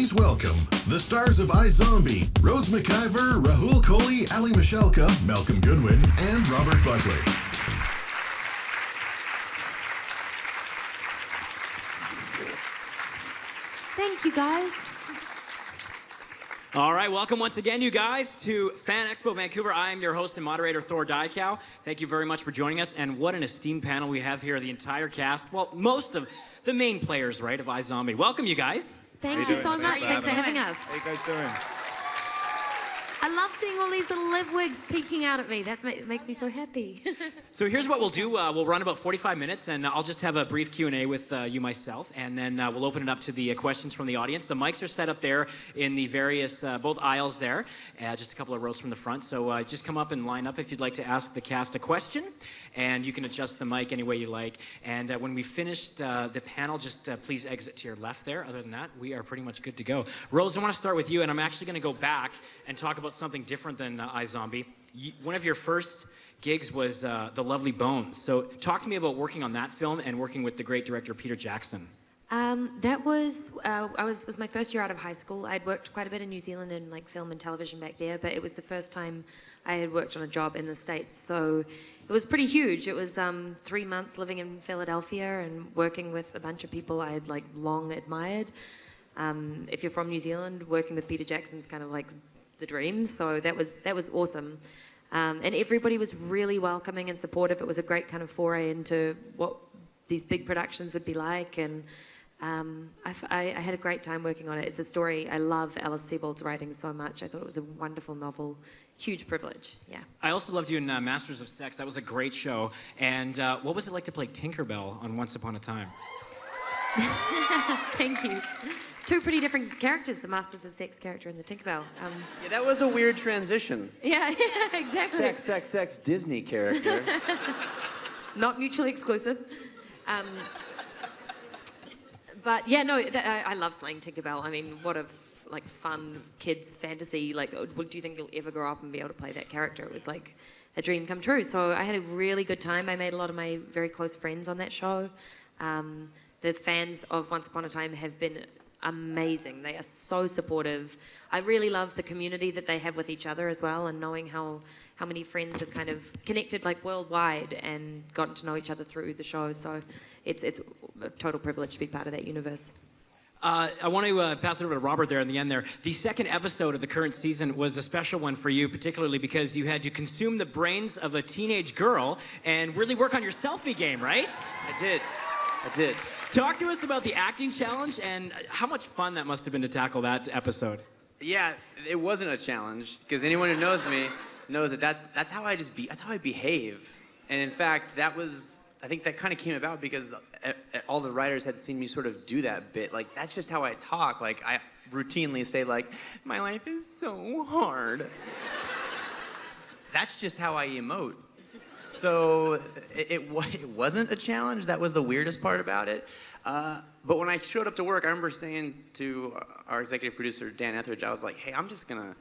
Please welcome the stars of Izombie, Rose McIver, Rahul Kohli, Aly Michalka, Malcom Goodwin, and Robert Buckley. Thank you, guys. All right, welcome once again, you guys, to Fan Expo Vancouver. I am your host and moderator, Thor Dykow. Thank you very much for joining us, and what an esteemed panel we have here, the entire cast. Well, most of the main players, right, of Izombie. Welcome, you guys. Thank you so much. Thanks for having us. How you guys doing? I love seeing all these little live wigs peeking out at me. That makes me so happy. So here's what we'll do. We'll run about 45 minutes, and I'll just have a brief Q&A with you myself, and then we'll open it up to the questions from the audience. The mics are set up there in the various, both aisles there, just a couple of rows from the front. So just come up and line up if you'd like to ask the cast a question, and you can adjust the mic any way you like. And when we finished the panel, just please exit to your left there. Other than that, we are pretty much good to go. Rose, I want to start with you, and I'm actually going to go back and talk about something different than Izombie. One of your first gigs was The Lovely Bones. So talk to me about working on that film and working with the great director Peter Jackson. That was my first year out of high school. I'd worked quite a bit in New Zealand in like film and television back there, but it was the first time I had worked on a job in the States. So it was pretty huge. It was 3 months living in Philadelphia and working with a bunch of people I had like long admired. If you're from New Zealand, working with Peter Jackson's kind of like the dream. So that was awesome. And everybody was really welcoming and supportive. It was a great kind of foray into what these big productions would be like. And I had a great time working on it. It's a story. I love Alice Sebold's writing so much. I thought it was a wonderful novel. Huge privilege, yeah. I also loved you in Masters of Sex. That was a great show. And what was it like to play Tinkerbell on Once Upon a Time? Thank you. Two pretty different characters, the Masters of Sex character and the Tinkerbell. Yeah, that was a weird transition. Yeah, exactly. Sex, Disney character. Not mutually exclusive. But yeah, no, I love playing Tinkerbell. I mean, what a like fun kids fantasy. Like, do you think you'll ever grow up and be able to play that character? It was like a dream come true. So I had a really good time. I made a lot of my very close friends on that show. The fans of Once Upon a Time have been amazing. They are so supportive. I really love the community that they have with each other as well, and knowing how many friends have kind of connected like worldwide and gotten to know each other through the show. So it's a total privilege to be part of that universe. I want to pass it over to Robert there in the end there. The second episode of the current season was a special one for you, particularly because you had to consume the brains of a teenage girl and really work on your selfie game, right? I did. Talk to us about the acting challenge and how much fun that must have been to tackle that episode. Yeah, it wasn't a challenge, because anyone who knows me knows that that's how I behave. And in fact, I think that kind of came about because all the writers had seen me sort of do that bit. Like, that's just how I talk. Like, I routinely say, like, my life is so hard. That's just how I emote. So it wasn't a challenge. That was the weirdest part about it. But when I showed up to work, I remember saying to our executive producer, Dan Etheridge, I was like, hey, I'm just gonna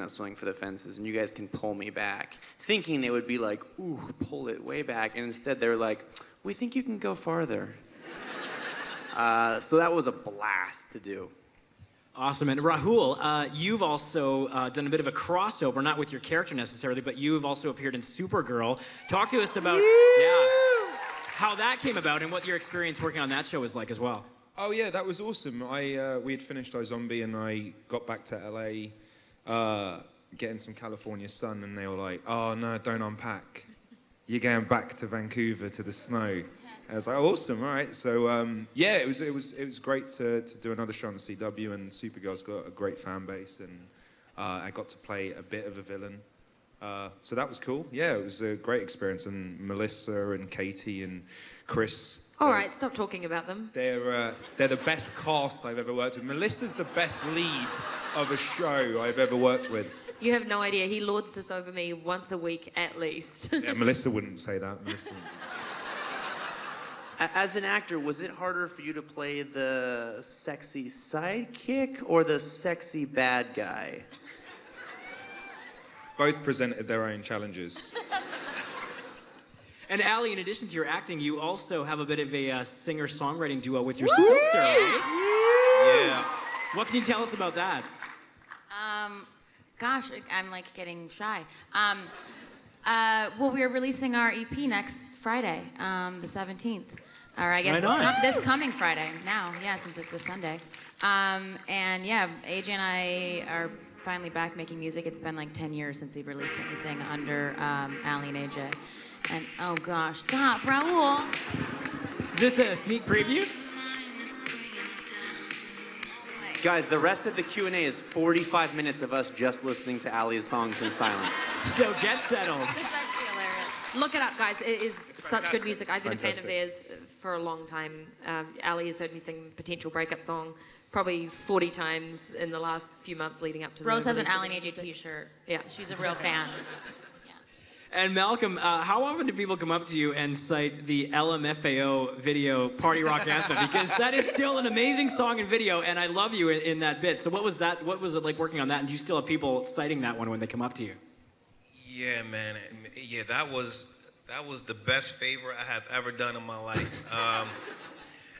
swing for the fences and you guys can pull me back. Thinking they would be like, ooh, pull it way back. And instead they were like, we think you can go farther. So that was a blast to do. Awesome. And Rahul, you've also done a bit of a crossover, not with your character necessarily, but you've also appeared in Supergirl. Talk to us about how that came about and what your experience working on that show was like as well. Oh yeah, that was awesome. We had finished Izombie and I got back to LA, getting some California sun, and they were like, oh no, don't unpack. You're going back to Vancouver to the snow. I was like, oh, awesome, all right. So yeah, it was great to do another show on the CW, and Supergirl's got a great fan base, and I got to play a bit of a villain. So that was cool. Yeah, it was a great experience, and Melissa and Katie and Chris. All right, stop talking about them. They're the best cast I've ever worked with. Melissa's the best lead of a show I've ever worked with. You have no idea. He lords this over me once a week at least. Yeah, Melissa wouldn't say that. Melissa wouldn't. As an actor, was it harder for you to play the sexy sidekick or the sexy bad guy? Both presented their own challenges. And Aly, in addition to your acting, you also have a bit of a singer-songwriting duo with your sister, right? Yeah. What can you tell us about that? Gosh, I'm like getting shy. Well, we're releasing our EP next Friday, the 17th. Or I guess this coming Friday now, yeah, since it's a Sunday. And yeah, AJ and I are finally back making music. It's been like 10 years since we've released anything under Aly and AJ. And oh gosh, stop, Rahul. Is this a sneak preview? Guys, the rest of the Q&A is 45 minutes of us just listening to Aly's songs in silence. So get settled. It's actually hilarious. Look it up, guys. It is such good music. I've been a fan of theirs for a long time. Aly has heard me sing Potential Breakup Song probably 40 times in the last few months leading up to the Rose has an release of Aly the and AJ music. t-shirt. Yeah. She's a real fan. And Malcolm, how often do people come up to you and cite the LMFAO video Party Rock Anthem? Because that is still an amazing song and video, and I love you in that bit. So what was that? What was it like working on that? And do you still have people citing that one when they come up to you? Yeah, man. Yeah, that was the best favor I have ever done in my life.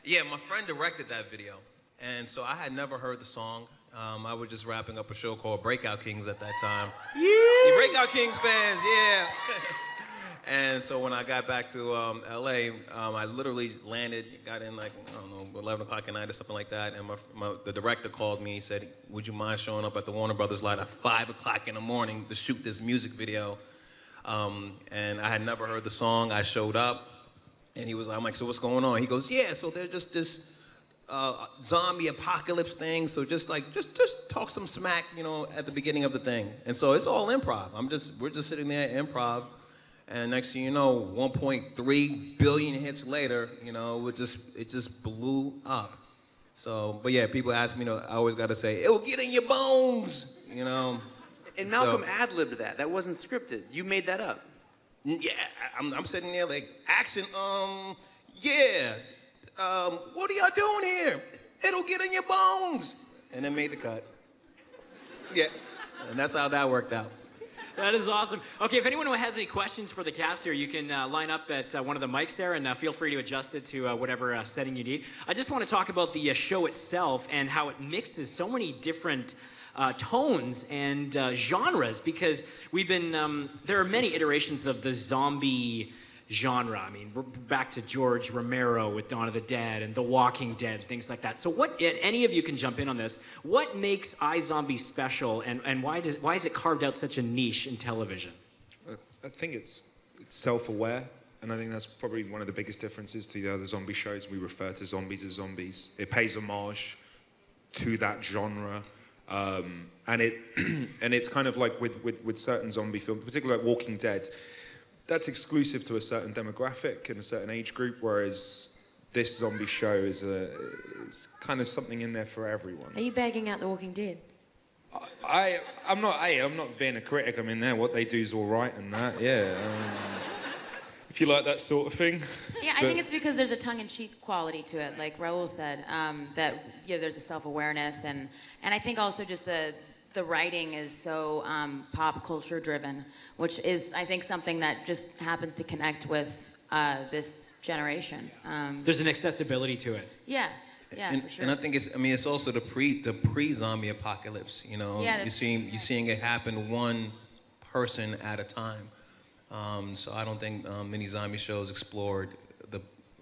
Yeah, my friend directed that video, and so I had never heard the song. I was just wrapping up a show called Breakout Kings at that time. Yeah, Breakout Kings fans, yeah. And so when I got back to LA, I literally landed, got in like, I don't know, 11 o'clock at night or something like that, and the director called me. He said, would you mind showing up at the Warner Brothers lot at 5 o'clock in the morning to shoot this music video? And I had never heard the song. I showed up, and I'm like, so what's going on? He goes, yeah, so there's just this zombie apocalypse thing, so just talk some smack, at the beginning of the thing. And so it's all improv. We're just sitting there improv, and next thing you know, 1.3 billion hits later, it just blew up. So, but yeah, people ask me, I always got to say, it will get in your bones, And Malcolm ad-libbed that. That wasn't scripted. You made that up. Yeah, I'm sitting there like, action, yeah. What are y'all doing here? It'll get in your bones. And then made the cut. Yeah, and that's how that worked out. That is awesome. Okay, if anyone has any questions for the cast here, you can line up at one of the mics there, and feel free to adjust it to whatever setting you need. I just want to talk about the show itself and how it mixes so many different tones and genres, because we've been, there are many iterations of the zombie genre. I mean, we're back to George Romero with Dawn of the Dead and The Walking Dead, things like that. So what, any of you can jump in on this, what makes iZombie special, and why is it carved out such a niche in television? I think it's self-aware, and I think that's probably one of the biggest differences to the other zombie shows. We refer to zombies as zombies. It pays homage to that genre. And it's kind of like with certain zombie films, particularly like Walking Dead, that's exclusive to a certain demographic and a certain age group, whereas this zombie show is kind of something in there for everyone. Are you bagging out The Walking Dead? I'm not being a critic. I mean, what they do is all right and that, yeah. If you like that sort of thing. Yeah, I think it's because there's a tongue-in-cheek quality to it, like Rahul said, that there's a self-awareness, and I think also just the writing is so pop culture driven, which is, I think, something that just happens to connect with this generation. There's an accessibility to it. Yeah, for sure. And I think it's also the pre-zombie apocalypse. Yeah, you're seeing it happen one person at a time. So I don't think many zombie shows explored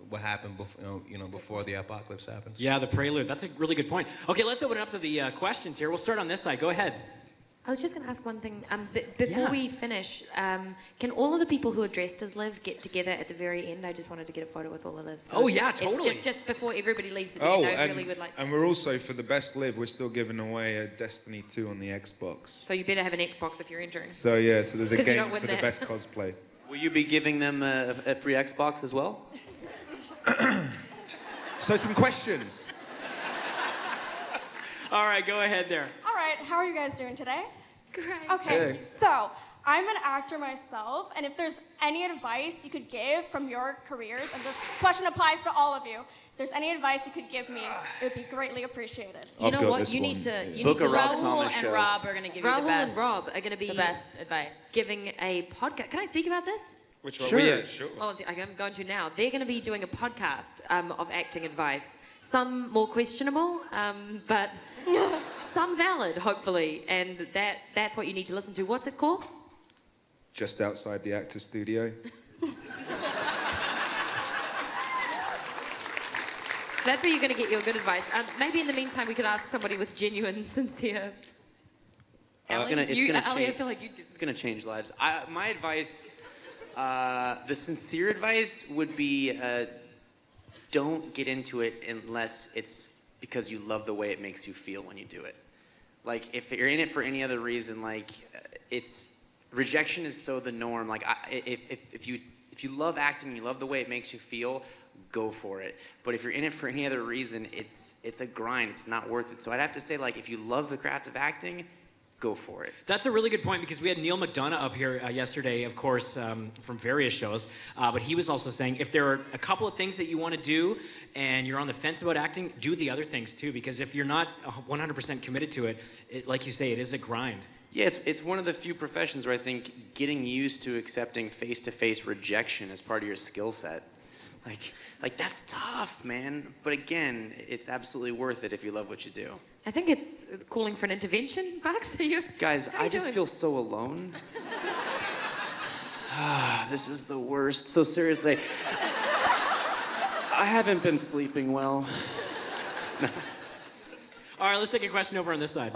what happened before the apocalypse happened. Yeah, the prelude. That's a really good point. Okay, let's open it up to the questions here. We'll start on this side. Go ahead. I was just going to ask one thing. Before we finish, can all of the people who are dressed as Liv get together at the very end? I just wanted to get a photo with all the Livs. So yeah, totally. Just before everybody leaves the band, I really would like... And we're also, for the best Liv, we're still giving away a Destiny 2 on the Xbox. So you better have an Xbox if you're entering. So yeah, so there's a game for the that. best cosplay. Will you be giving them a free Xbox as well? So some questions. All right, go ahead there. All right, how are you guys doing today? Great. Okay, Good. so I'm an actor myself, and if there's any advice you could give from your careers, and this question applies to all of you, if there's any advice you could give me, it would be greatly appreciated. You know what? You need to Book a Rob Rahul Thomas and show. Rob are going to give you Rahul the best. and Rob are going to be the best advice. giving a podcast. Can I speak about this? Which one? Sure. Yeah, sure. Well, I'm going to now. They're going to be doing a podcast of acting advice. Some more questionable, but some valid, hopefully, and that's what you need to listen to. What's it called? Just outside the actor's studio. That's where you're going to get your good advice. Maybe in the meantime, we could ask somebody with genuine, sincere. Aly, I feel like you'd get It's gonna change lives. My advice, the sincere advice would be, don't get into it unless it's because you love the way it makes you feel when you do it. Like, if you're in it for any other reason, like, rejection is so the norm. Like, if you love acting and you love the way it makes you feel, go for it. But if you're in it for any other reason, it's a grind. It's not worth it. So I'd have to say, like, if you love the craft of acting, go for it. That's a really good point, because we had Neil McDonough up here yesterday, of course, from various shows, but he was also saying if there are a couple of things that you want to do and you're on the fence about acting, do the other things too, because if you're not 100% committed to it, like you say, it is a grind. Yeah, it's one of the few professions where I think getting used to accepting face-to-face rejection as part of your skill set. Like that's tough, man. But again, it's absolutely worth it if you love what you do. I think it's calling for an intervention, Bucks. Guys, I just feel so alone. This is the worst. So seriously, I haven't been sleeping well. All right, let's take a question over on this side.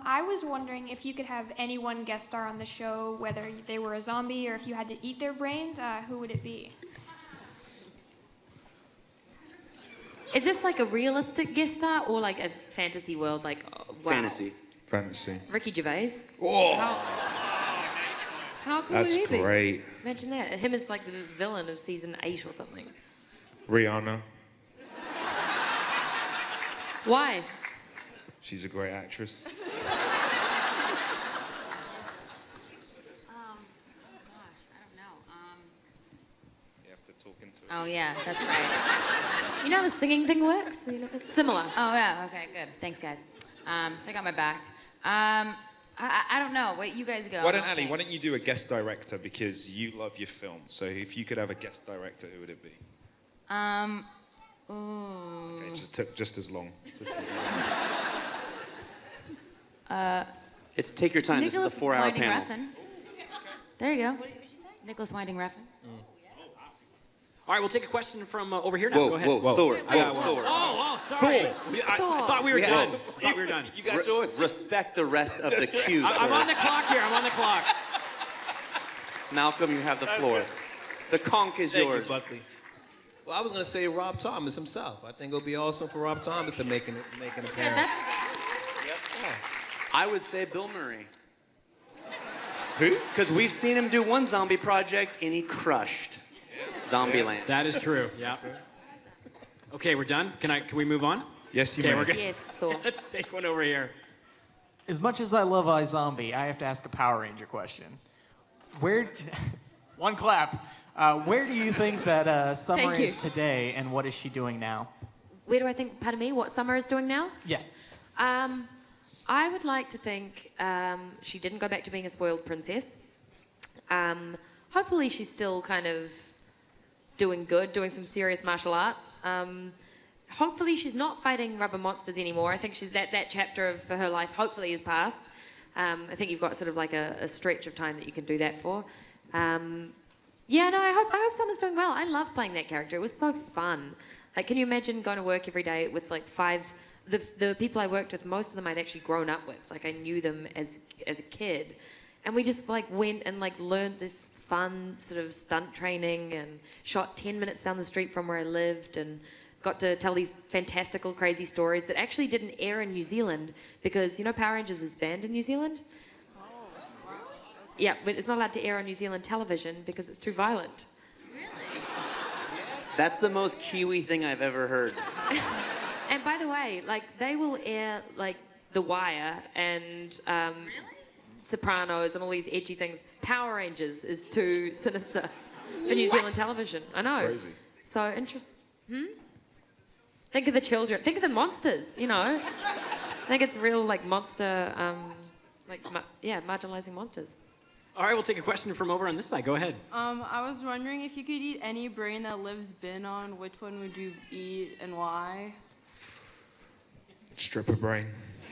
I was wondering if you could have anyone guest star on the show, whether they were a zombie or if you had to eat their brains, who would it be? Is this like a realistic guest star or like a fantasy world? Like, wow. Fantasy. Ricky Gervais. Oh, How cool that's would he be? great. Imagine that. Him as like the villain of season 8 or something. Rihanna. Why? She's a great actress. You have to talk into it. Oh, yeah, that's right. You know how the singing thing works? You know, it's similar. Oh, yeah, okay, good. Thanks, guys. They got my back. I don't know. Wait, you guys go. Why don't you do a guest director, because you love your film. So if you could have a guest director, who would it be? Ooh. Okay, just as long. It's take your time. Nicholas This is a 4-hour Winding panel. Refn. There you go. What did you say? Nicholas Winding Refn. All right, we'll take a question from over here now. Go ahead. Whoa, Thor. Thor. Oh, sorry. I thought we were done. You got yours. Respect the rest of the queue. I'm on the clock here. I'm on the clock. Malcolm, you have the floor. The conch is Thank yours. you, Buckley. Well, I was going to say Rob Thomas himself. I think it would be awesome for Rob Thomas to make an appearance. I would say Bill Murray. Who? Because we've seen him do one zombie project and he crushed Zombieland. That is true. Yeah. Okay, we're done. Can we move on? Yes, you Okay, may. we're good. Yes, Thor. Let's take one over here. As much as I love Izombie, I have to ask a Power Ranger question. One clap. Where do you think that Summer Thank you. is today, and what is she doing now? Where do I think, pardon me, what Summer is doing now? Yeah. I would like to think she didn't go back to being a spoiled princess. Hopefully she's still kind of doing good, doing some serious martial arts. Hopefully she's not fighting rubber monsters anymore. I think she's that chapter for her life hopefully is past. I think you've got sort of like a stretch of time that you can do that for. Yeah, no, I hope Summer's doing well. I love playing that character. It was so fun. Like, can you imagine going to work every day with like the people I worked with, most of them I'd actually grown up with. Like, I knew them as a kid. And we just like went and like learned this fun sort of stunt training and shot 10 minutes down the street from where I lived and got to tell these fantastical, crazy stories that actually didn't air in New Zealand because, you know, Power Rangers is banned in New Zealand? Yeah, but it's not allowed to air on New Zealand television because it's too violent. That's the most Kiwi thing I've ever heard. And by the way, like, they will air, like, The Wire and Sopranos and all these edgy things. Power Rangers is too sinister for New Zealand television. I know. Crazy. So interesting. Think of the children. Think of the monsters, you know. I think it's real, like, monster, marginalizing monsters. All right, we'll take a question from over on this side. Go ahead. I was wondering if you could eat any brain that lives bin on, which one would you eat and why? Stripper brain.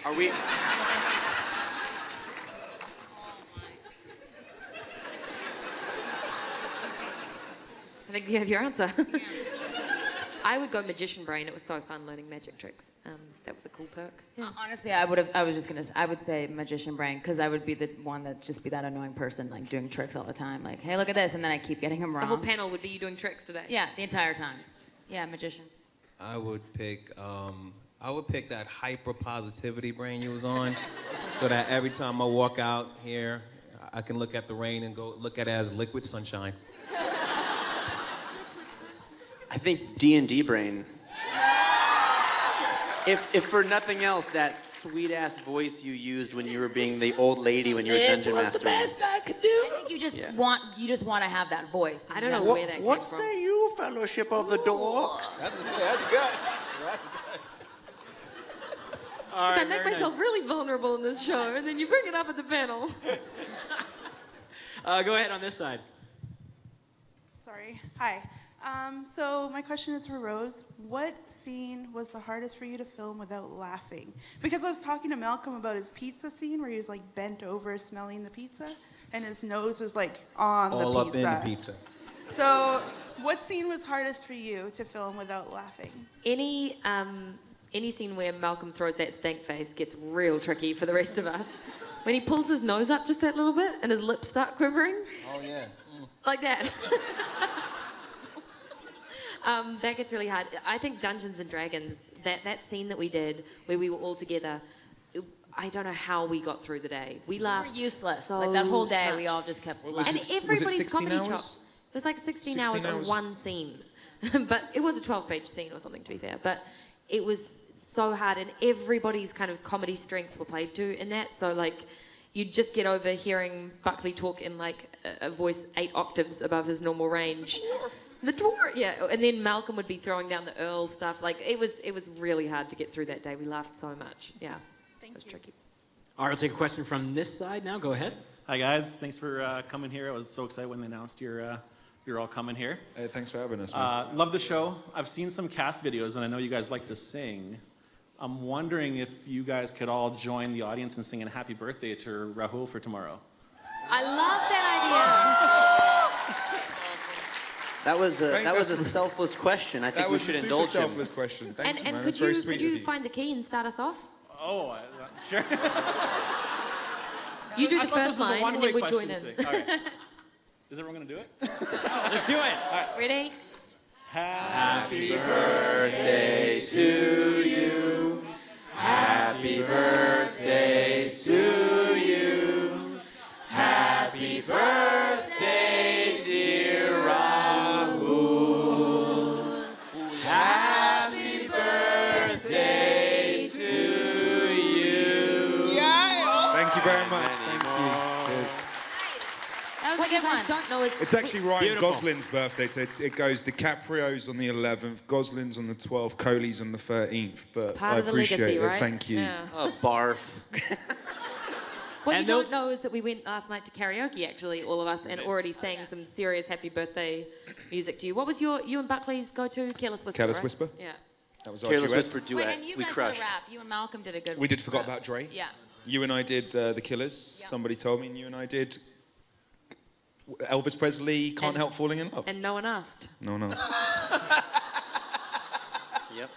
Are we? I think you have your answer. I would go magician brain. It was so fun learning magic tricks. That was a cool perk. Yeah. Honestly, I would say magician brain, because I would be the one that just be that annoying person like doing tricks all the time. Like, hey, look at this, and then I keep getting them wrong. The whole panel would be you doing tricks today. Yeah, the entire time. Yeah, magician. I would pick that hyper positivity brain you was on, so that every time I walk out here, I can look at the rain and go look at it as liquid sunshine. I think D&D brain. If for nothing else, that sweet-ass voice you used when you were being the old lady when you were dungeon master. This was the best I could do. I think you just want to have that voice. I don't know where that came from. What say you, Fellowship of the Dorks? That's good. That's good. All right, I make myself really vulnerable in this show, and then you bring it up at the panel. Go ahead on this side. Sorry. Hi. So my question is for Rose. What scene was the hardest for you to film without laughing? Because I was talking to Malcolm about his pizza scene where he was like bent over smelling the pizza and his nose was like on All the up in the pizza. So what scene was hardest for you to film without laughing? Any scene where Malcolm throws that stank face gets real tricky for the rest of us. When he pulls his nose up just that little bit and his lips start quivering. Oh, yeah. Like that. That gets really hard. I think Dungeons and Dragons, that scene that we did where we were all together, I don't know how we got through the day. We laughed. We were useless. So like that whole day, much. we all just kept And laughing. everybody's comedy hours? chops. It was like 16 hours 16 on hours. one scene. But it was a 12-page scene or something, to be fair. But it was so hard, and everybody's kind of comedy strengths were played to in that. So, like, you'd just get over hearing Buckley talk in, like, a voice 8 octaves above his normal range. The dwarf, yeah. And then Malcolm would be throwing down the Earl stuff. Like, it was really hard to get through that day. We laughed so much. Yeah. It was tricky. All right, we'll take a question from this side now. Go ahead. Hi guys, thanks for coming here. I was so excited when they announced you're all coming here. Hey, thanks for having us, man. Love the show. I've seen some cast videos, and I know you guys like to sing. I'm wondering if you guys could all join the audience and sing a happy birthday to Rahul for tomorrow. I love that idea. That was a selfless question. I think we should indulge him. That was a selfless question. Thank you, man. And That's very sweet could of you find the key and start us off? Oh, sure. You do I the thought first this was a line, and one-way then we'll join question in. thing. All right. Is everyone going to do it? Let's do it. Ready? Happy birthday to you. Happy birthday to you. Happy birthday, dear Rahul. Happy birthday to you. Thank you very much. Thank you. Cheers. That was What a you good guys one. don't know is It's actually Ryan Beautiful. Gosling's birthday. So it goes DiCaprio's on the 11th, Gosling's on the 12th, Kohli's on the 13th. But part I of the appreciate legacy, it. right? Thank you. Yeah. Oh, barf. What And you those- don't know is that we went last night to karaoke, actually, all of us, and already sang some serious happy birthday music to you. What was you and Buckley's go-to? Careless Whisper, Careless right? Whisper? Yeah. That was our Careless duet. Whisper Wait, duet. and you We guys crushed. did a rap. You and Malcolm did a good We did Forgot rap. About Dre. Yeah. You and I did The Killers. Yep. Somebody told me, and you and I did Elvis Presley, Can't And- Help Falling in Love. And no one asked. No one else. Yep.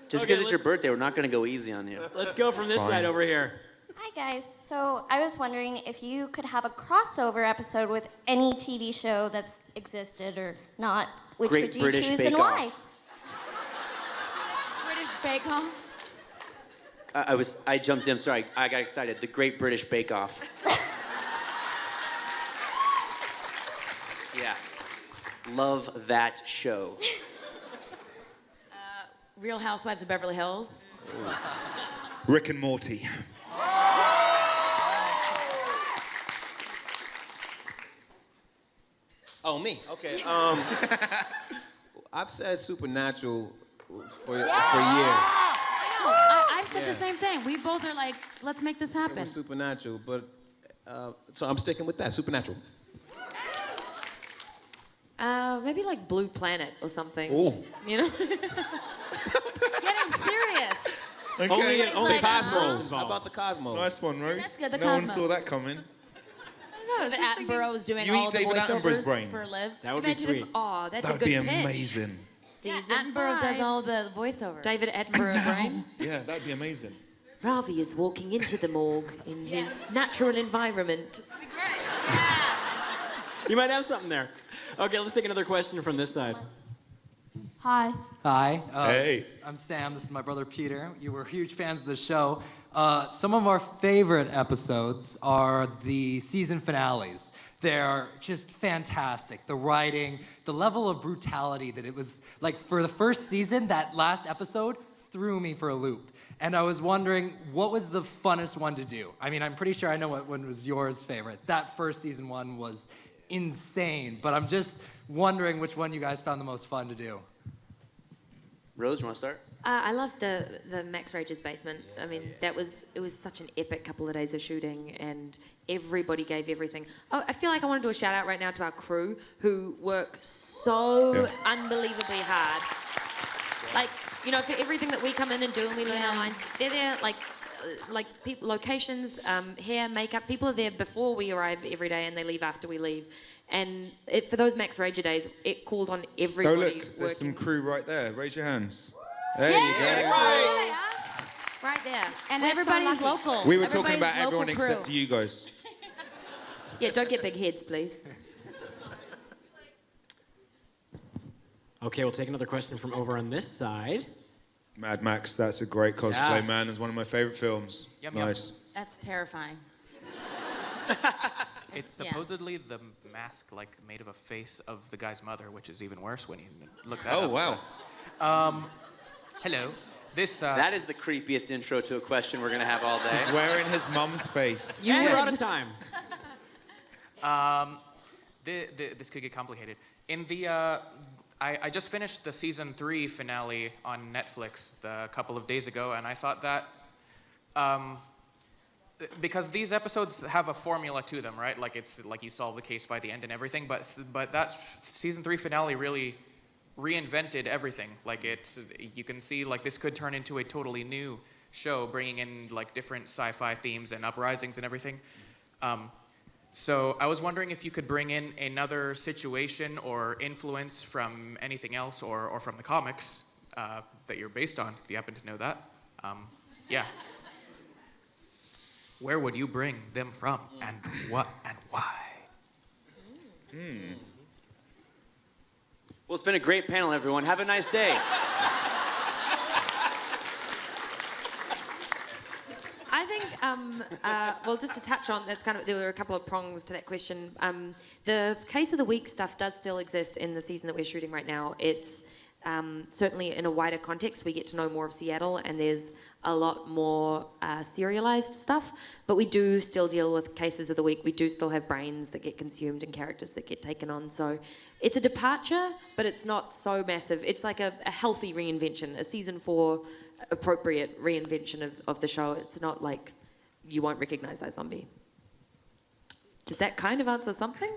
Just because it's your birthday, we're not going to go easy on you. Let's go from this Fine. side over here. Hi guys. So I was wondering if you could have a crossover episode with any TV show that's existed or not. Which Great would you British choose Bake and Off. why? British Bake Off. I jumped in. Sorry, I got excited. The Great British Bake Off. Yeah. Love that show. Real Housewives of Beverly Hills. Rick and Morty. Oh, me? Okay. I've said Supernatural for years. I've said Yeah. the same thing. We both are like, let's make this It happen. was Supernatural, but so I'm sticking with that. Supernatural. Maybe like Blue Planet or something. Oh. You know? Getting Okay. Only like, Cosmos. How about the Cosmos? Nice one, Rose. That's good, the no one Cosmos. saw that coming. No, that Attenborough was doing You all eat the David Attenborough's voiceovers brain. for Liv. That would be Imagine sweet. if, oh, that's That a would good be pitch. amazing. Yeah, Season Attenborough does 5. all the voiceovers. David Attenborough brain. Yeah, that'd be amazing. Ravi is walking into the morgue in his natural environment. You might have something there. Okay, let's take another question from this side. Hi. Hi. Hey. I'm Sam. This is my brother Peter. You were huge fans of the show. Some of our favorite episodes are the season finales. They're just fantastic. The writing, the level of brutality that it was, like for the first season, that last episode threw me for a loop. And I was wondering, what was the funnest one to do? I mean, I'm pretty sure I know what one was yours favorite. That first season one was insane, but I'm just wondering which one you guys found the most fun to do. Rose, you want to start? I loved the Max Rage's basement. I mean, it was such an epic couple of days of shooting, and everybody gave everything. Oh, I feel like I want to do a shout out right now to our crew who work so unbelievably hard. Like, you know, for everything that we come in and do and we learn our lines, they're there, like people, locations, hair, makeup. People are there before we arrive every day, and they leave after we leave. And for those Max Rager days, it called on everybody. Oh, look, there's some crew right there. Raise your hands. There you go. Right there. And everybody's local. We were talking Everybody's about local everyone crew. except you guys. Yeah, don't get big heads, please. Okay, we'll take another question from over on this side. Mad Max, that's a great cosplay, Yeah. man. It's one of my favorite films. Yep, Nice. That's terrifying. It's supposedly the mask, like, made of a face of the guy's mother, which is even worse when you look that up. Oh, wow. Hello. This, That is the creepiest intro to a question we're going to have all day. He's wearing his mum's face. You were out of time. This could get complicated. In the, I just finished the season 3 finale on Netflix a couple of days ago, and I thought that, because these episodes have a formula to them, right? Like it's like you solve the case by the end and everything, but that season 3 finale really reinvented everything. Like you can see like this could turn into a totally new show, bringing in like different sci-fi themes and uprisings and everything. So I was wondering if you could bring in another situation or influence from anything else or from the comics that you're based on, if you happen to know that. Yeah. Where would you bring them from, and what and why? Well, it's been a great panel, everyone. Have a nice day. I think, well, just to touch on, there were a couple of prongs to that question. The Case of the Week stuff does still exist in the season that we're shooting right now. It's certainly in a wider context. We get to know more of Seattle, and there's a lot more serialized stuff, but we do still deal with cases of the week. We do still have brains that get consumed and characters that get taken on. So it's a departure, but it's not so massive. It's like a healthy reinvention, a season 4 appropriate reinvention of the show. It's not like you won't recognize Izombie. Does that kind of answer something?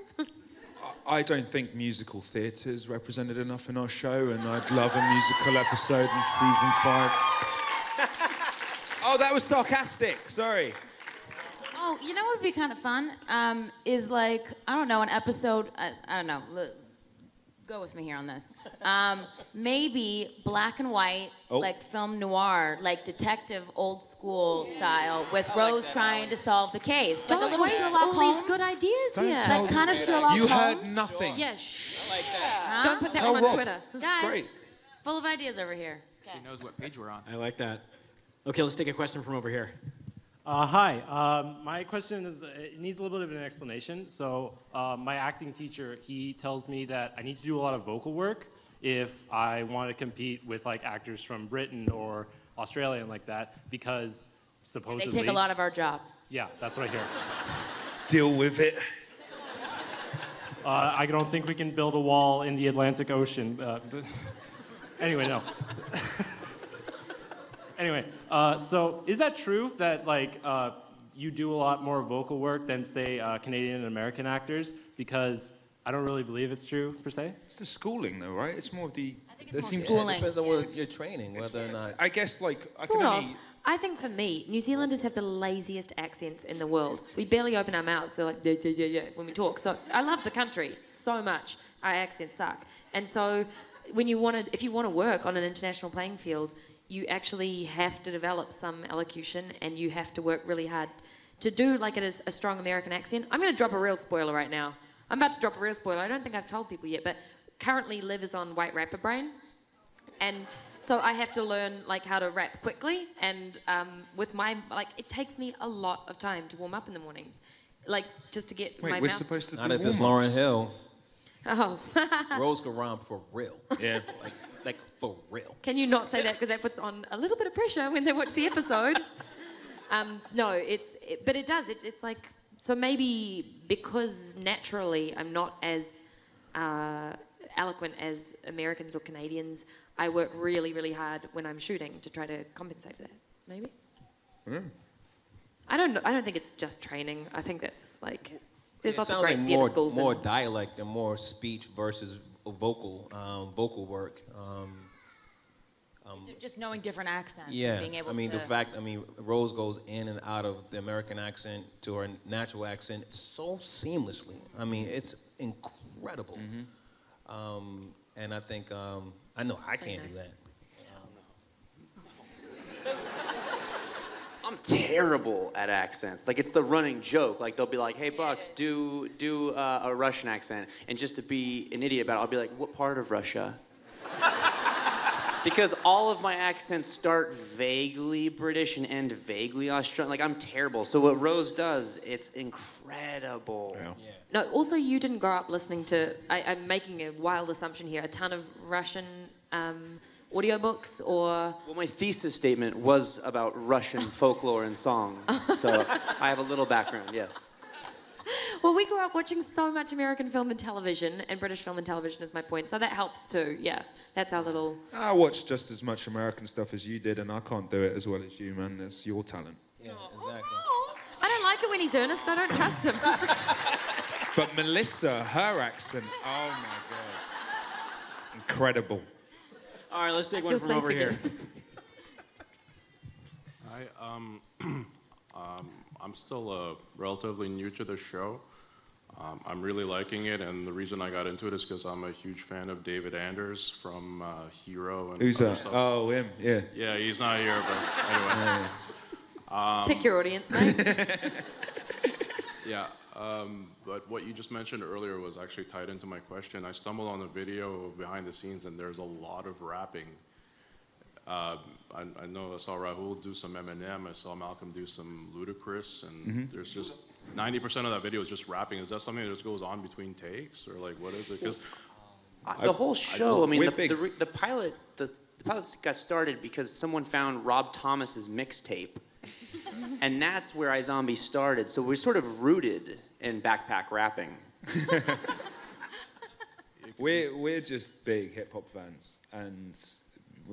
I don't think musical theatre is represented enough in our show, and I'd love a musical episode in season 5. Oh, that was sarcastic. Sorry. Oh, you know what would be kind of fun? Is like, I don't know, an episode, I don't know, go with me here on this. Maybe black and white, like film noir, like detective old school style, with Rose trying to solve the case. Like Don't a little waste Sherlock all Holmes. these good ideas Don't here. tell Like kind of Sherlock You Holmes. heard nothing. Yeah, I like that. Huh? Don't put that Tell one on Rob. Twitter. Guys, Great. full of ideas over here. She knows what page we're on. I like that. Okay, let's take a question from over here. Hi. My question is, it needs a little bit of an explanation. So my acting teacher, he tells me that I need to do a lot of vocal work if I want to compete with like actors from Britain or Australia and like that, because supposedly... They take a lot of our jobs. Yeah, that's what I hear. Deal with it. I don't think we can build a wall in the Atlantic Ocean. Anyway, no. Anyway, so is that true that like you do a lot more vocal work than say Canadian and American actors? Because I don't really believe it's true per se. It's the schooling, though, right? It's more of the. I think it's more It schooling. depends on what you're training, whether or not. I guess like I Sort can of. only. I think for me, New Zealanders have the laziest accents in the world. We barely open our mouths. They're like, yeah, yeah, yeah, yeah, when we talk. So I love the country so much. Our accents suck. And so if you want to work on an international playing field, you actually have to develop some elocution, and you have to work really hard to do like a strong American accent. I'm going to drop a real spoiler right now. I'm about to drop a real spoiler. I don't think I've told people yet, but currently Liv is on white rapper brain. And so I have to learn like how to rap quickly, and with my it takes me a lot of time to warm up in the mornings, like just to get my we're mouth. supposed to Not do at this warm-ups. Lauryn Hill. Oh. Rose can rhyme for real. Yeah. Like for real. Can you not say that, because that puts on a little bit of pressure when they watch the episode? No, but it does. It's like, so maybe because naturally I'm not as eloquent as Americans or Canadians, I work really, really hard when I'm shooting to try to compensate for that. Maybe. I don't think it's just training. I think that's like there's lots of great theatre schools. More dialect and more speech versus vocal work. Just knowing different accents Yeah, and being able the to... fact, Rose goes in and out of the American accent to her natural accent so seamlessly. It's incredible. And I think, I know I can't do that. I'm terrible at accents. Like, it's the running joke. Like, they'll be like, hey, Bucks, do a Russian accent. And just to be an idiot about it, I'll be like, what part of Russia? Because all of my accents start vaguely British and end vaguely Australian. Like, I'm terrible. So what Rose does, it's incredible. Yeah. No, also you didn't grow up listening to, I'm making a wild assumption here, a ton of Russian audiobooks or... Well, my thesis statement was about Russian folklore and song. So I have a little background, yes. Well, we grew up watching so much American film and television, and British film and television is my point, so that helps too, yeah. That's our little... I watched just as much American stuff as you did, and I can't do it as well as you, man. That's your talent. Yeah, exactly. I don't like it when he's earnest, I don't trust him. But Melissa, her accent, oh my God. Incredible. All right, let's take one from over here. Hi, I'm still relatively new to the show. I'm really liking it, and the reason I got into it is because I'm a huge fan of David Anders from Hero and Who's other that? stuff. Oh, him, yeah. Yeah, he's not here, but anyway. Pick your audience, mate. Yeah, but what you just mentioned earlier was actually tied into my question. I stumbled on a video of behind the scenes, and there's a lot of rapping. I know I saw Rahul do some Eminem, I saw Malcolm do some Ludacris, and there's just 90% of that video is just rapping. Is that something that just goes on between takes, or like what is it? Because the whole show, the pilot got started because someone found Rob Thomas's mixtape. And that's where Izombie started. So we're sort of rooted in backpack rapping. We're just big hip hop fans, and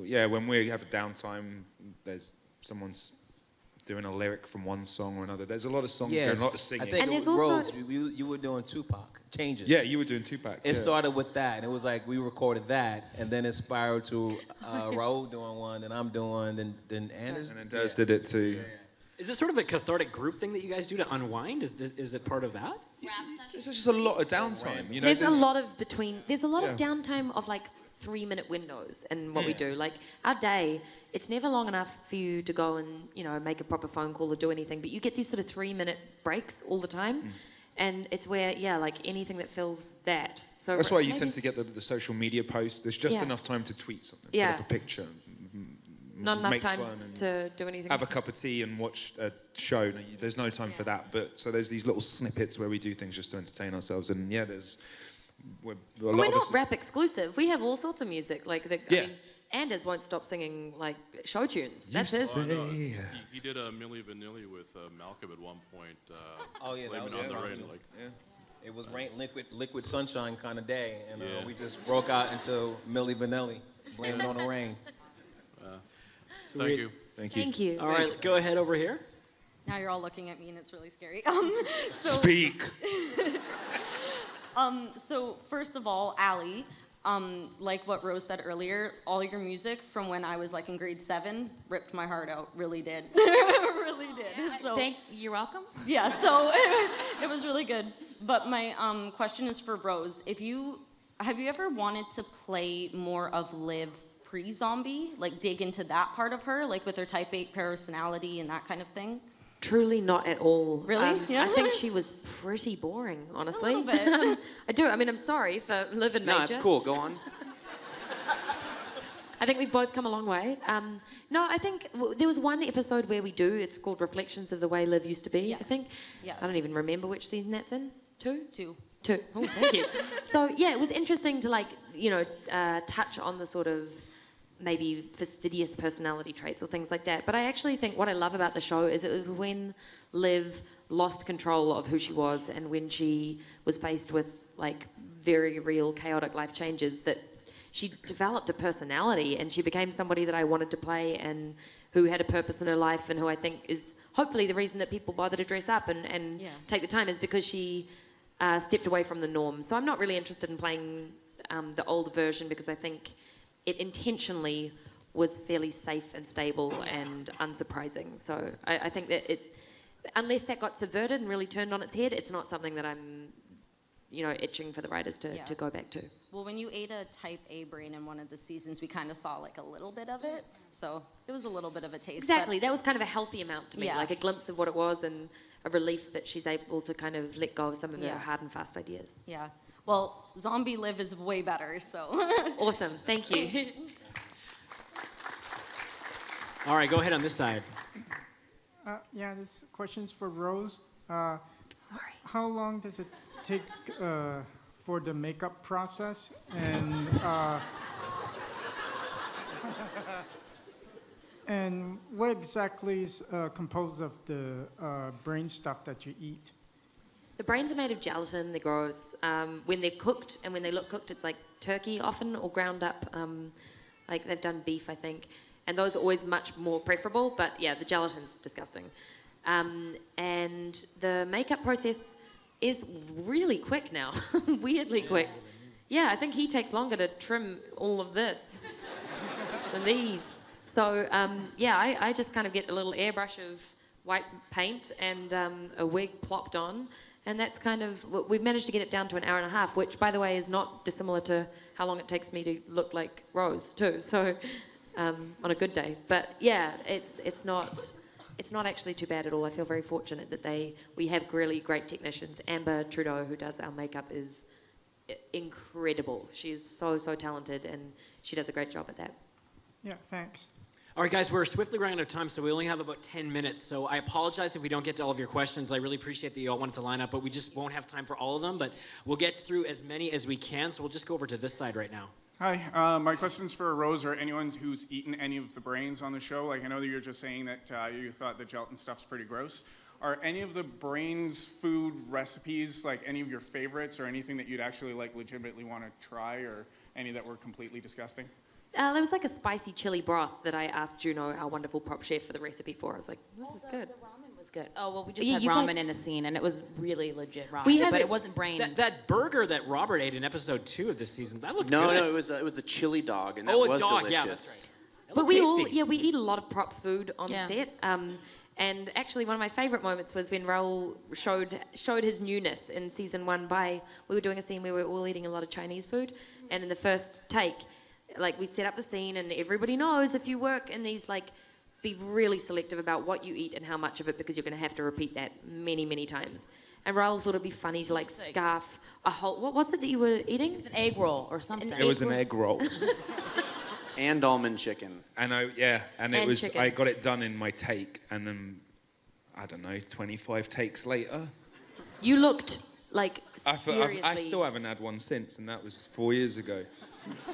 yeah, when we have a downtime, there's someone's doing a lyric from one song or another. There's a lot of songs going, a lot of singing. I think it was Rose. You were doing Tupac changes. Yeah, you were doing Tupac. It started with that, and it was like we recorded that, and then it spiraled to Rahul doing one, then I'm doing, then Anders. And then Des did it too. Yeah. Is this sort of a cathartic group thing that you guys do to unwind? Is it part of that? There's just a lot of downtime. You know, There's a lot of downtime of like 3-minute windows in what we Yeah. do. Like our day, it's never long enough for you to go and, make a proper phone call or do anything, but you get these sort of 3-minute breaks all the time. And it's where, like anything that fills that. So that's why you maybe tend to get the social media posts. There's just Yeah. enough time to tweet something, Yeah. put up a picture, not enough make time fun and to do anything. have a cup of tea and watch a show. No, there's no time for that. But so there's these little snippets where we do things just to entertain ourselves. And yeah, We're not rap exclusive. We have all sorts of music. Like Yeah. Anders won't stop singing like show tunes. That's his. Oh, no, he did a Milli Vanilli with Malcolm at one point. Oh yeah, that Blame was It on the around Rain. too. Like, It was liquid sunshine kind of day, and Yeah. we just broke out into Milli Vanilli, blame it on the rain. Thank you. Thank you. All right, go ahead over here. Now you're all looking at me and it's really scary. Speak. So first of all, Aly, Like what Rose said earlier, all your music from when I was like in grade 7 ripped my heart out. Really did. Really did. So You're welcome. yeah, so it was really good. But my question is for Rose. Have you ever wanted to play more of Liv pre-zombie? Like dig into that part of her, like with her type 8 personality and that kind of thing? Truly not at all. Really? Yeah. I think she was pretty boring, honestly. A little bit. I do. I mean, I'm sorry for Liv and Major. No, that's cool. Go on. I think we've both come a long way. No, I think there was one episode where it's called Reflections of the Way Liv Used to Be, I think. Yeah. I don't even remember which season that's in. 2? 2. 2. Oh, thank you. So, yeah, it was interesting to, touch on the sort of maybe fastidious personality traits or things like that. But I actually think what I love about the show is it was when Liv lost control of who she was and when she was faced with, very real chaotic life changes that she developed a personality and she became somebody that I wanted to play and who had a purpose in her life and who I think is hopefully the reason that people bother to dress up and take the time is because she stepped away from the norm. So I'm not really interested in playing the old version because I think it intentionally was fairly safe and stable and unsurprising. So I think that unless that got subverted and really turned on its head, it's not something that I'm itching for the writers to go back to. Well, when you ate a type A brain in one of the seasons, we kind of saw a little bit of it. So it was a little bit of a taste. Exactly. That was kind of a healthy amount to me, Yeah. like a glimpse of what it was and a relief that she's able to kind of let go of some of her hard and fast ideas. Yeah. Well, Zombie Liv is way better, so. Awesome. Thank you. All right, go ahead on this side. Yeah, this question's for Rose. Sorry. How long does it take for the makeup process? And what exactly is composed of the brain stuff that you eat? The brains are made of gelatin. They're gross. When they're cooked and when they look cooked, it's like turkey often or ground up. Like they've done beef, I think. And those are always much more preferable. But yeah, the gelatin's disgusting. And the makeup process is really quick now. Weirdly quick. Yeah, I think he takes longer to trim all of this than these. So yeah, I just kind of get a little airbrush of white paint and a wig plopped on. And that's kind of, we've managed to get it down to an hour and a half, which, by the way, is not dissimilar to how long it takes me to look like Rose, too. So, on a good day. But yeah, it's not actually too bad at all. I feel very fortunate that we have really great technicians. Amber Trudeau, who does our makeup, is incredible. She's so talented, and she does a great job at that. Yeah, thanks. All right, guys, we're swiftly running out of time, so we only have about 10 minutes. So I apologize if we don't get to all of your questions. I really appreciate that you all wanted to line up, but we just won't have time for all of them. But we'll get through as many as we can, so we'll just go over to this side right now. Hi, my question's for Rose or anyone who's eaten any of the brains on the show. Like, I know that you're just saying that you thought the gelatin stuff's pretty gross. Are any of the brains food recipes, like any of your favorites or anything that you'd actually legitimately want to try, or any that were completely disgusting? There was like a spicy chili broth that I asked Juno, our wonderful prop chef, for the recipe for. I was like, this is good. The ramen was good. Oh, well, we just Yeah, had you ramen guys- in a scene, and it was really legit ramen. We had but it- it wasn't brain. That burger that Robert ate in episode 2 of this season, that looked No, good. it was the chili dog, and that Oh, was a dog, delicious. yeah, that's right. That But looked tasty. we eat a lot of prop food on Yeah. set. And actually, one of my favourite moments was when Rahul showed his newness in season 1 we were doing a scene where we were all eating a lot of Chinese food, and in the first take, we set up the scene, and everybody knows if you work in these, be really selective about what you eat and how much of it, because you're going to have to repeat that many, many times. And Rahul thought it'd be funny to scarf a whole. What was it that you were eating? It's an egg roll or something. It was an egg roll. And almond chicken. And it And was, chicken. I got it done in my take, and then, I don't know, 25 takes later. You looked seriously. I still haven't had one since, and that was 4 years ago.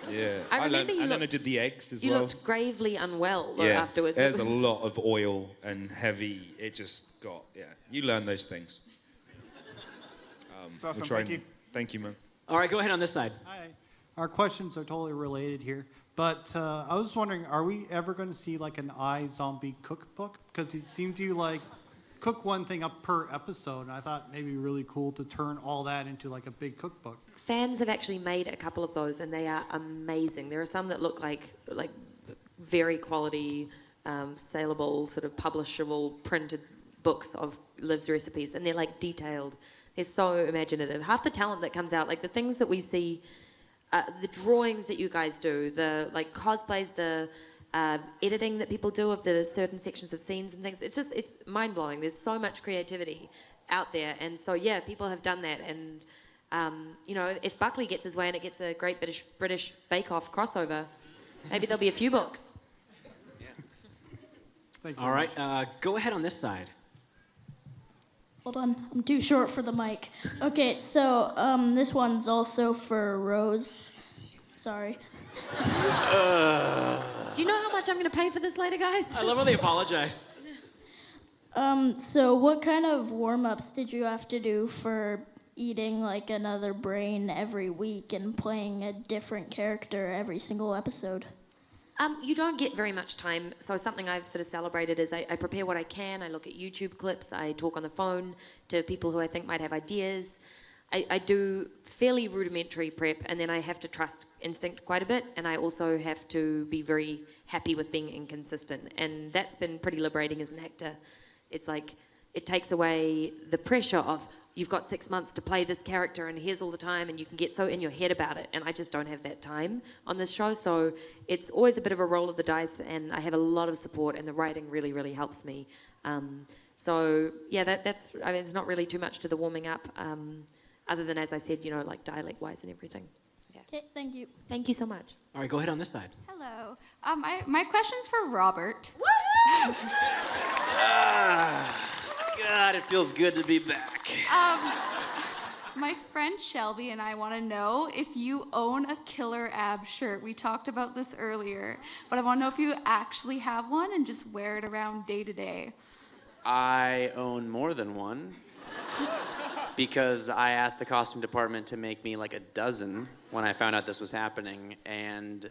Yeah. I remember you and then I looked- did the eggs as You well. looked gravely unwell though, Yeah, afterwards. there's It a was- lot of oil and heavy. It just got, you learn those things. It's awesome, we'll try thank and- you. Thank you, man. All right, go ahead on this side. Hi. Our questions are totally related here, but I was wondering, are we ever going to see an Izombie Cookbook? Because you seem to cook one thing up per episode, and I thought maybe really cool to turn all that into a big cookbook. fans have actually made a couple of those, and they are amazing. There are some that look like very quality, saleable, sort of publishable, printed books of Liv's recipes, and they're like detailed. They're so imaginative. Half the talent that comes out, like the things that we see, the drawings that you guys do, the like cosplays, the editing that people do of the certain sections of scenes and things. It's mind-blowing. There's so much creativity out there, and so yeah, people have done that. And you know, if Buckley gets his way and it gets a Great British Bake Off crossover, maybe there'll be a few books. Thank you All right, go ahead on this side. Hold on, I'm too short for the mic. Okay, so this one's also for Rose. Sorry. Do you know how much I'm going to pay for this later, guys? I love how they apologize. So what kind of warm-ups did you have to do for eating like another brain every week and playing a different character every single episode? You don't get very much time, so something I've sort of celebrated is I prepare what I can, I look at YouTube clips, I talk on the phone to people who I think might have ideas. I do fairly rudimentary prep, and then I have to trust instinct quite a bit, and I also have to be very happy with being inconsistent, and that's been pretty liberating as an actor. It's like, it takes away the pressure of, you've got 6 months to play this character and here's all the time, and you can get so in your head about it, and I just don't have that time on this show, so it's always a bit of a roll of the dice, and I have a lot of support, and the writing really, really helps me. So yeah, that's, I mean, it's not really too much to the warming up, other than, as I said, you know, like dialect-wise and everything. Yeah. Okay, thank you. Thank you so much. All right, go ahead on this side. Hello. My question's for Robert. God, it feels good to be back. My friend Shelby and I want to know if you own a killer ab shirt. We talked about this earlier, but I want to know if you actually have one and just wear it around day to day. I own more than one because I asked the costume department to make me like a dozen when I found out this was happening, and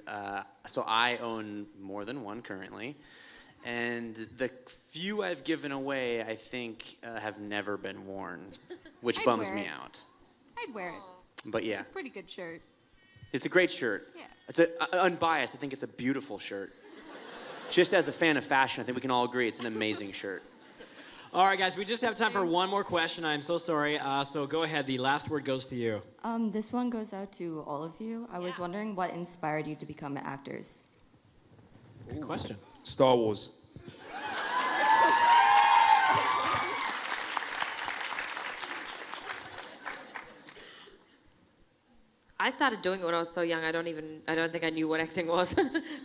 so I own more than one currently, and the few I've given away, I think, have never been worn, which bums me out. I'd wear it. But yeah, It's a pretty good shirt. it's a great shirt. Yeah. It's unbiased. I think it's a beautiful shirt. Just as a fan of fashion, I think we can all agree it's an amazing shirt. All right, guys, we just have time for one more question. I'm so sorry. So go ahead. The last word goes to you. This one goes out to all of you. I was wondering what inspired you to become actors. Good question. Star Wars. I started doing it when I was so young. I don't think I knew what acting was.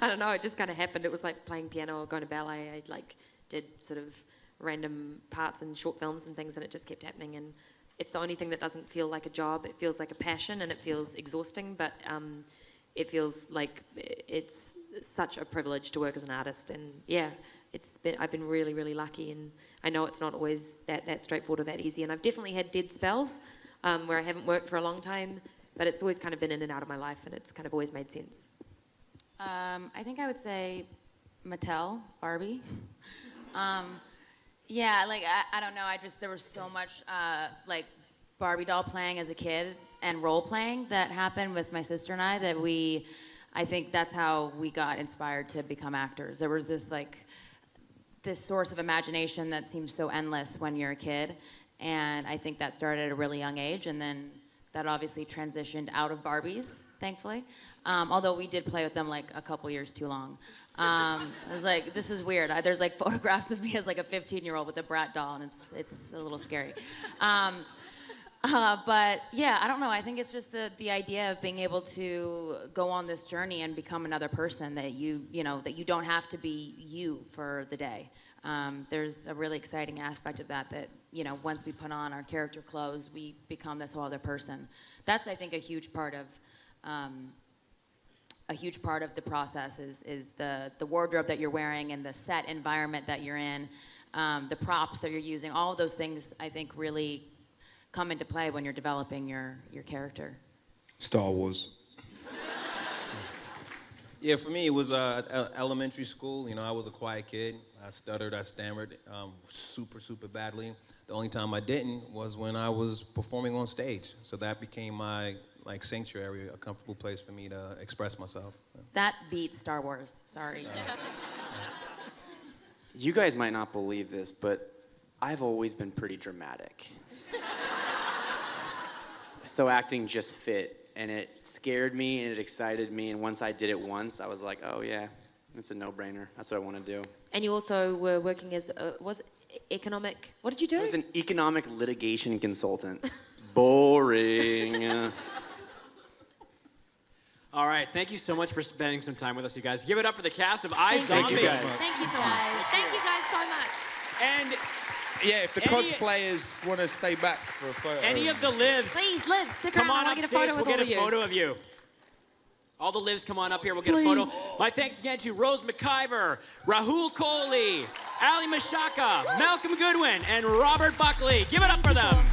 I don't know. It just kind of happened. It was like playing piano or going to ballet. I like did sort of random parts in short films and things, and it just kept happening. And it's the only thing that doesn't feel like a job. It feels like a passion, and it feels exhausting, but it feels like it's such a privilege to work as an artist. And yeah, I've been really, really lucky, and I know it's not always that straightforward or that easy. And I've definitely had dead spells where I haven't worked for a long time, but it's always kind of been in and out of my life, and it's kind of always made sense. I think I would say Mattel, Barbie. Yeah, like, I don't know, there was so much, like, Barbie doll playing as a kid and role playing that happened with my sister and I that I think that's how we got inspired to become actors. There was this, like, this source of imagination that seems so endless when you're a kid, and I think that started at a really young age, and then that obviously transitioned out of Barbies, thankfully. Although we did play with them like a couple years too long. I was like, this is weird. There's like photographs of me as like a 15-year-old with a brat doll, and it's a little scary. But yeah, I don't know. I think it's just the idea of being able to go on this journey and become another person that you don't have to be you for the day. There's a really exciting aspect of that once we put on our character clothes, we become this whole other person. That's, I think, a huge part of the process is the wardrobe that you're wearing and the set environment that you're in, the props that you're using. All of those things, I think, really come into play when you're developing your character. Star Wars. Yeah, for me, it was elementary school. You know, I was a quiet kid. I stuttered, I stammered super, super badly. The only time I didn't was when I was performing on stage. So that became my like sanctuary, a comfortable place for me to express myself. That beats Star Wars. Sorry. You guys might not believe this, but I've always been pretty dramatic. So acting just fit, and it scared me and it excited me, and once I did it once, I was like, oh yeah, it's a no-brainer. That's what I want to do. And you also were working as, was it economic, what did you do? I was an economic litigation consultant. Boring. All right, thank you so much for spending some time with us, you guys. Give it up for the cast of Izombie. Thank you guys. Thank you so much. Thank you guys so much. And yeah, if the cosplayers want to stay back for a photo. any of the lives, Please, Liv, stick come around. on I up want to get a stage. photo We'll with all get of a you. photo of you. All the lives, come on up here. We'll get a photo. My thanks again to Rose McIver, Rahul Kohli, Aly Michalka, Malcom Goodwin, and Robert Buckley. Give it up for them.